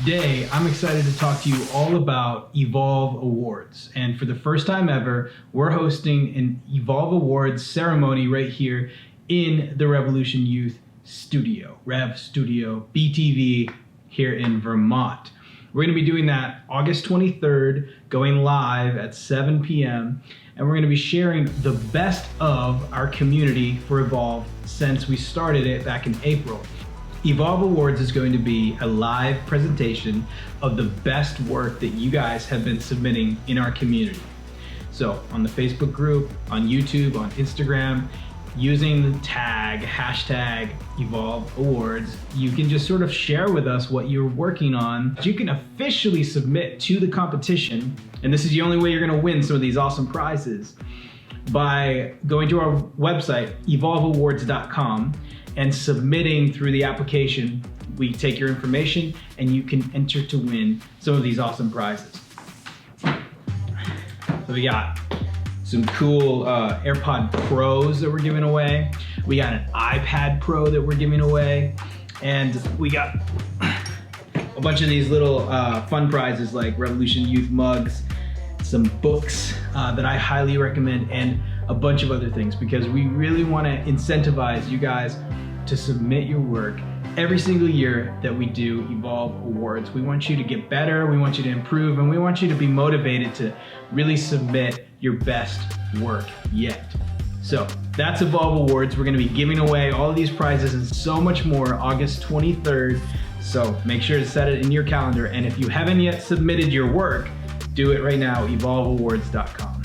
today I'm excited to talk to you all about Evolve Awards. And for the first time ever, we're hosting an Evolve Awards ceremony right here in the Revolution Youth Studio, Rev Studio, BTV here in Vermont. We're going to be doing that August 23rd, going live at 7 p.m. And we're going to be sharing the best of our community for Evolve since we started it back in April. Evolve Awards is going to be a live presentation of the best work that you guys have been submitting in our community. So on the Facebook group, on YouTube, on Instagram, using the hashtag Evolve Awards, you can just sort of share with us what you're working on. You can officially submit to the competition, and this is the only way you're gonna win some of these awesome prizes, by going to our website, evolveawards.com, and submitting through the application. We take your information and you can enter to win some of these awesome prizes. So we got some cool AirPod Pros that we're giving away. We got an iPad Pro that we're giving away. And we got a bunch of these little fun prizes like Revolution Youth mugs, some books that I highly recommend, and a bunch of other things, because we really want to incentivize you guys to submit your work every single year that we do Evolve Awards. We want you to get better, we want you to improve, and we want you to be motivated to really submit your best work yet. So that's Evolve Awards. We're going to be giving away all of these prizes and so much more August 23rd. So make sure to set it in your calendar. And if you haven't yet submitted your work, do it right now, evolveawards.com.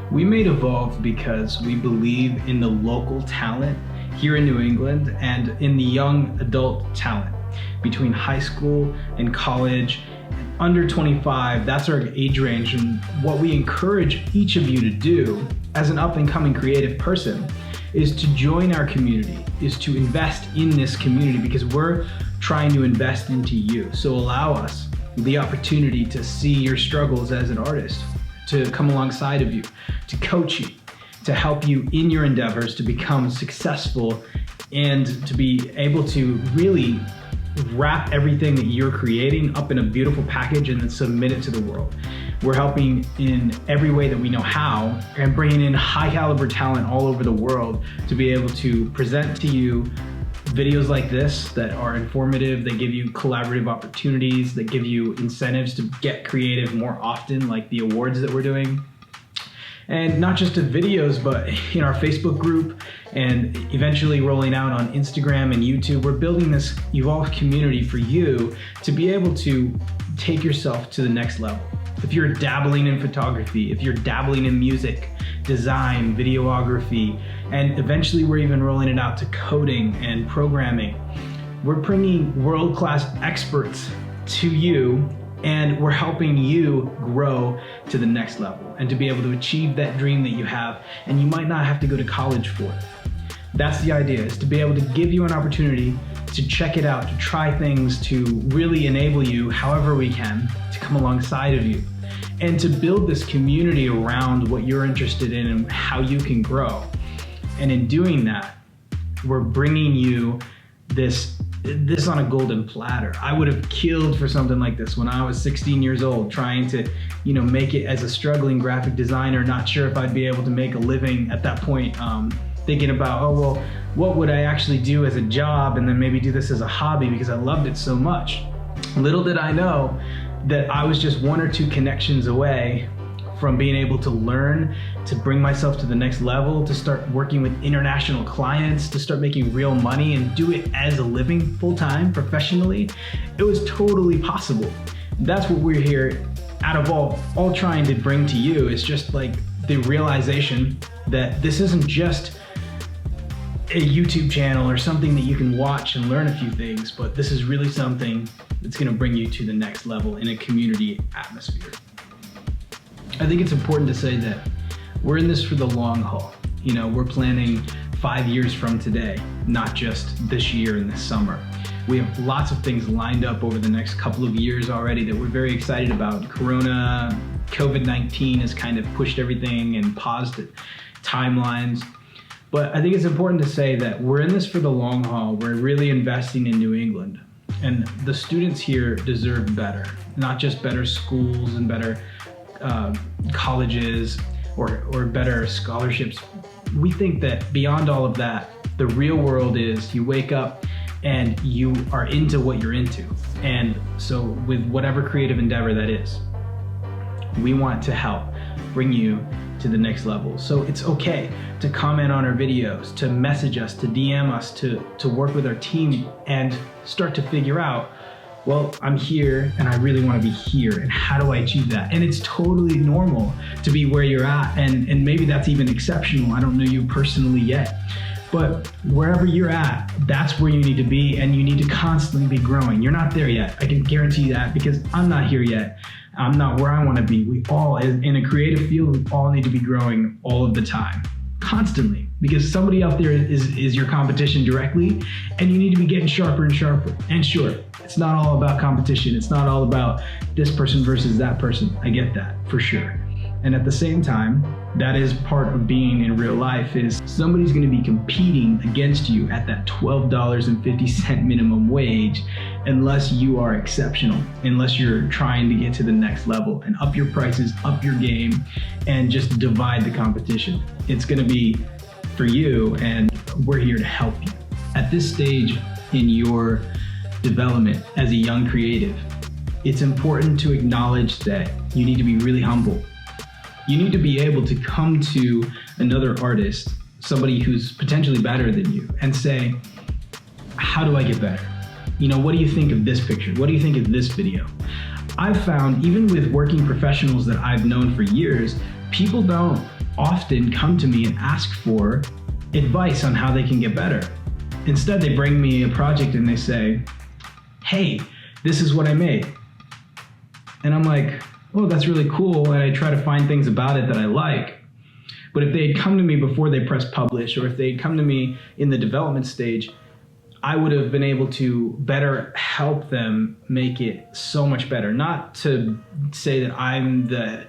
We made Evolve because we believe in the local talent here in New England and in the young adult talent between high school and college, under 25. That's our age range, and what we encourage each of you to do as an up-and-coming creative person is to join our community, is to invest in this community, because we're trying to invest into you. So allow us the opportunity to see your struggles as an artist, to come alongside of you, to coach you, to help you in your endeavors to become successful, and to be able to really wrap everything that you're creating up in a beautiful package and then submit it to the world. We're helping in every way that we know how, and bringing in high caliber talent all over the world to be able to present to you videos like this that are informative, that give you collaborative opportunities, that give you incentives to get creative more often, like the awards that we're doing. And not just the videos, but in our Facebook group, and eventually rolling out on Instagram and YouTube. We're building this Evolve community for you to be able to take yourself to the next level. If you're dabbling in photography, if you're dabbling in music, design, videography, and eventually we're even rolling it out to coding and programming. We're bringing world-class experts to you, and we're helping you grow to the next level and to be able to achieve that dream that you have, and you might not have to go to college for it. That's the idea, is to be able to give you an opportunity to check it out, to try things, to really enable you however we can, to come alongside of you, and to build this community around what you're interested in and how you can grow. And in doing that, we're bringing you this on a golden platter. I would have killed for something like this when I was 16 years old, trying to, make it as a struggling graphic designer, not sure if I'd be able to make a living at that point, thinking about, oh, well, what would I actually do as a job, and then maybe do this as a hobby because I loved it so much. Little did I know that I was just one or two connections away from being able to learn, to bring myself to the next level, to start working with international clients, to start making real money and do it as a living full-time, professionally. It was totally possible. That's what we're here at Evolve all trying to bring to you, is just like the realization that this isn't just a YouTube channel or something that you can watch and learn a few things, but this is really something that's gonna bring you to the next level in a community atmosphere. I think it's important to say that we're in this for the long haul. We're planning 5 years from today, not just this year and this summer. We have lots of things lined up over the next couple of years already that we're very excited about. COVID-19 has kind of pushed everything and paused timelines. But I think it's important to say that we're in this for the long haul. We're really investing in New England. And the students here deserve better, not just better schools and better colleges or better scholarships. We think that beyond all of that, the real world is you wake up and you are into what you're into. And so with whatever creative endeavor that is, we want to help bring you to the next level. So it's okay to comment on our videos, to message us, to DM us, to work with our team and start to figure out, well, I'm here and I really want to be here, and how do I achieve that? And it's totally normal to be where you're at, and maybe that's even exceptional. I don't know you personally yet, but wherever you're at, that's where you need to be, and you need to constantly be growing. You're not there yet. I can guarantee that, because I'm not here yet. I'm not where I want to be. We all, in a creative field, we all need to be growing all of the time, constantly, because somebody out there is your competition directly, and you need to be getting sharper and sharper. And sure, it's not all about competition. It's not all about this person versus that person. I get that, for sure. And at the same time, that is part of being in real life, is somebody's going to be competing against you at that $12.50 minimum wage unless you are exceptional, unless you're trying to get to the next level and up your prices, up your game, and just divide the competition. It's going to be for you, and we're here to help you. At this stage in your development as a young creative, it's important to acknowledge that you need to be really humble. You need to be able to come to another artist, somebody who's potentially better than you, and say, how do I get better? You know, what do you think of this picture? What do you think of this video? I've found, even with working professionals that I've known for years, people don't often come to me and ask for advice on how they can get better. Instead, they bring me a project and they say, hey, this is what I made. And I'm like, oh, that's really cool, and I try to find things about it that I like. But if they had come to me before they press publish, or if they had come to me in the development stage, I would have been able to better help them make it so much better. Not to say that I'm the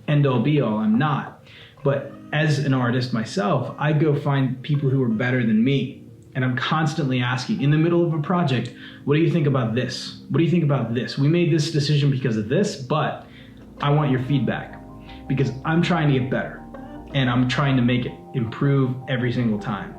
end-all be-all, I'm not. But as an artist myself, I go find people who are better than me. And I'm constantly asking, in the middle of a project, what do you think about this? What do you think about this? We made this decision because of this, but I want your feedback, because I'm trying to get better and I'm trying to make it improve every single time.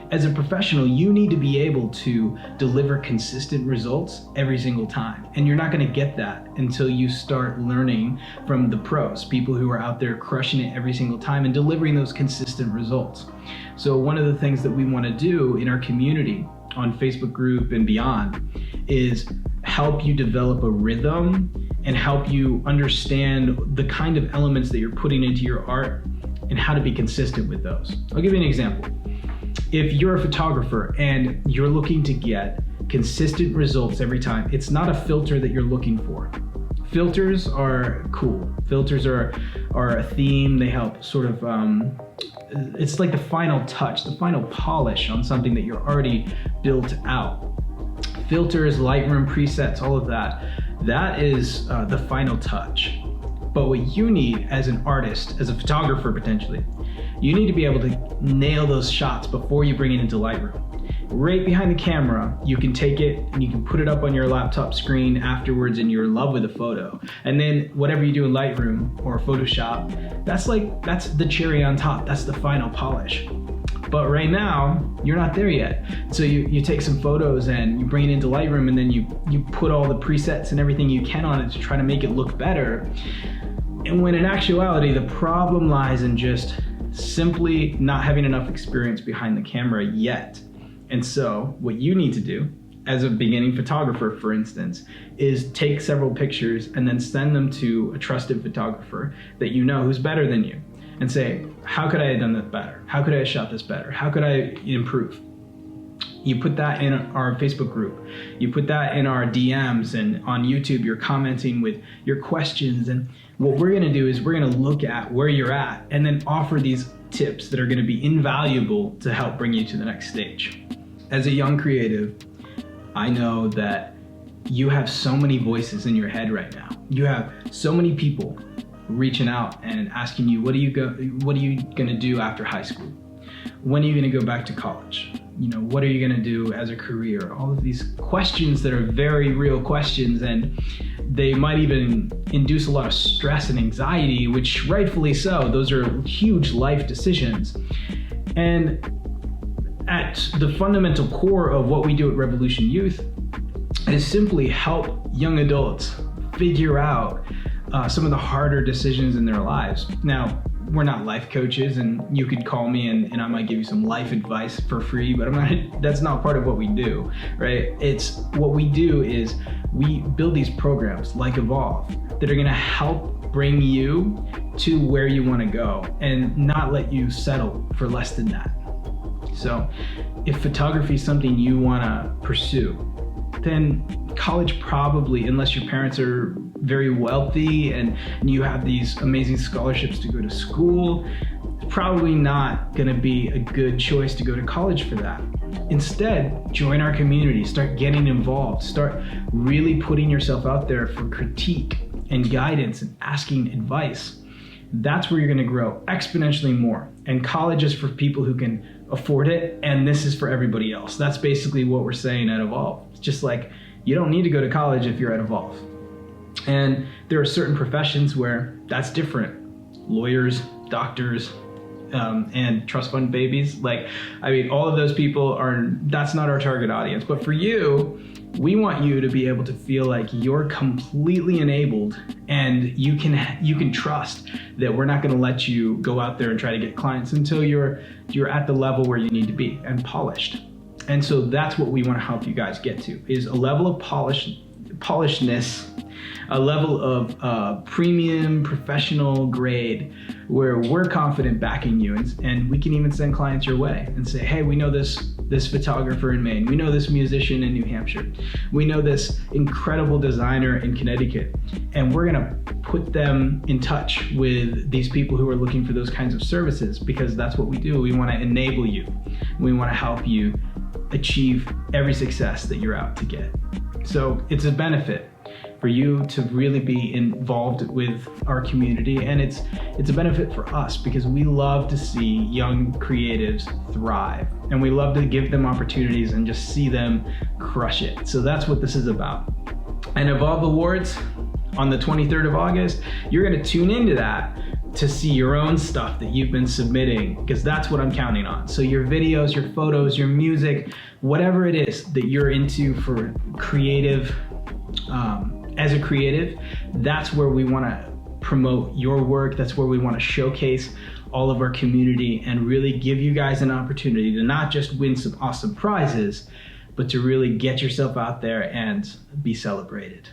As a professional, you need to be able to deliver consistent results every single time. And you're not going to get that until you start learning from the pros, people who are out there crushing it every single time and delivering those consistent results. So one of the things that we want to do in our community on Facebook group and beyond is help you develop a rhythm and help you understand the kind of elements that you're putting into your art and how to be consistent with those. I'll give you an example. If you're a photographer and you're looking to get consistent results every time, it's not a filter that you're looking for. Filters are cool. Filters are a theme. They help sort of, it's like the final touch, the final polish on something that you're already built out. Filters, Lightroom presets, all of that, that is the final touch. But what you need as an artist, as a photographer potentially, you need to be able to nail those shots before you bring it into Lightroom. Right behind the camera, you can take it and you can put it up on your laptop screen afterwards and you're in love with the photo. And then whatever you do in Lightroom or Photoshop, that's the cherry on top, that's the final polish. But right now, you're not there yet. So you take some photos and you bring it into Lightroom, and then you put all the presets and everything you can on it to try to make it look better. And when in actuality, the problem lies in just simply not having enough experience behind the camera yet. And so what you need to do as a beginning photographer, for instance, is take several pictures and then send them to a trusted photographer that you know who's better than you, and say, how could I have done this better? How could I have shot this better? How could I improve? You put that in our Facebook group. You put that in our DMs, and on YouTube, you're commenting with your questions. And what we're gonna do is we're gonna look at where you're at and then offer these tips that are going to be invaluable to help bring you to the next stage. As a young creative, I know that you have so many voices in your head right now. You have so many people reaching out and asking you, what are you going to do after high school? When are you going to go back to college? You know, what are you going to do as a career? All of these questions that are very real questions, and they might even induce a lot of stress and anxiety, which rightfully so. Those are huge life decisions. And at the fundamental core of what we do at Revolution Youth is simply help young adults figure out some of the harder decisions in their lives. Now, we're not life coaches, and you could call me and I might give you some life advice for free, but that's not part of what we do, right? It's what we do is we build these programs like Evolve that are gonna help bring you to where you wanna go and not let you settle for less than that. So if photography is something you wanna pursue, then college probably, unless your parents are very wealthy and you have these amazing scholarships to go to school, it's probably not going to be a good choice to go to college for that. Instead, join our community, start getting involved, start really putting yourself out there for critique and guidance and asking advice. That's where you're going to grow exponentially more. And college is for people who can afford it, and this is for everybody else. That's basically what we're saying at Evolve. It's just like, you don't need to go to college if you're at Evolve. And there are certain professions where that's different. Lawyers, doctors, and trust fund babies. All of those people that's not our target audience. But for you, we want you to be able to feel like you're completely enabled and you can trust that we're not going to let you go out there and try to get clients until you're at the level where you need to be and polished. And so that's what we want to help you guys get to, is a level of polishedness, a level of premium professional grade where we're confident backing you, and we can even send clients your way and say, hey, we know this photographer in Maine, we know this musician in New Hampshire, we know this incredible designer in Connecticut, and we're gonna put them in touch with these people who are looking for those kinds of services, because that's what we do. We want to enable you. We want to help you achieve every success that you're out to get. So it's a benefit for you to really be involved with our community, and it's a benefit for us because we love to see young creatives thrive, and we love to give them opportunities and just see them crush it. So that's what this is about. And Evolve Awards on the 23rd of August, you're going to tune into that to see your own stuff that you've been submitting, because that's what I'm counting on. So your videos, your photos, your music, whatever it is that you're into for creative, as a creative, that's where we want to promote your work. That's where we want to showcase all of our community and really give you guys an opportunity to not just win some awesome prizes, but to really get yourself out there and be celebrated.